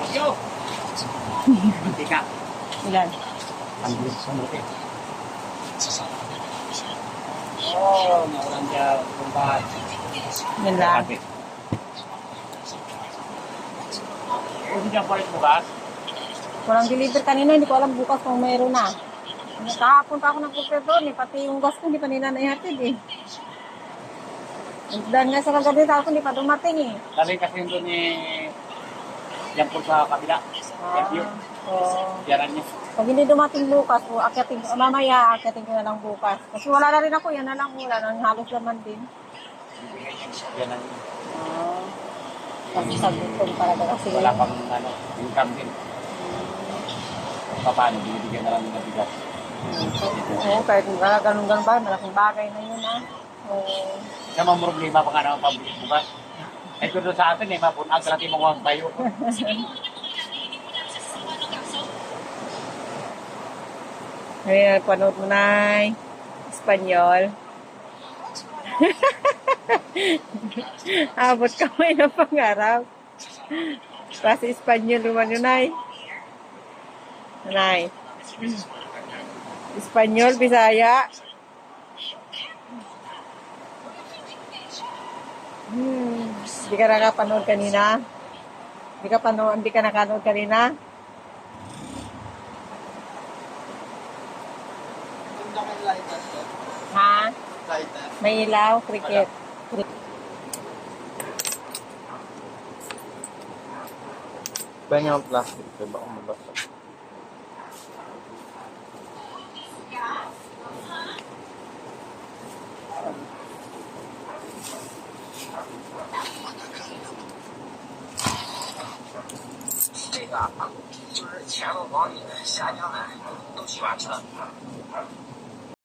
Yo! Mantika. Ilan? Ang bilis sa muti. Oh, nawalan siya. Kumbahan. Yan lang. Pwede dyan po rin bukas. Walang deliver kanina, hindi ko alam bukas kung mayroon na. Kahapon pa ako nag-prepare doon eh, pati yung gas ko hindi pa nila naihatid eh. Dahil nga sa kagabi ako hindi pa dumating eh. Dali kasi yung doon yan po sa kabila. Review. Yaran niya. Pag hindi dumating bukas, mamaya akyatin ko na lang bukas. Kasi wala na rin ako, yan na lang wala nang halos laman din. Yan ang Kasi sa gutom talaga kasi. wala pang income din. Paano, binibigyan na lang ng bigas. Oo, kahit ganun-ganun ba, malaking bagay na yun ah. Oo. Isa mang problema pa nga naman pabilis bukas. Eh kung doon sa atin mapunag sa natin mga bayo. Ngayon, panood mo na Espanyol. Abot kamay ng pangarap. Kasi Espanyol naman yun, Nay. Nay. Espanyol, Bisaya. Hindi ka nakapanood kanina? Hindi ka nakanood kanina? Ha? May ilaw, cricket. Banyak ang plastic, diba? Kung mabasa.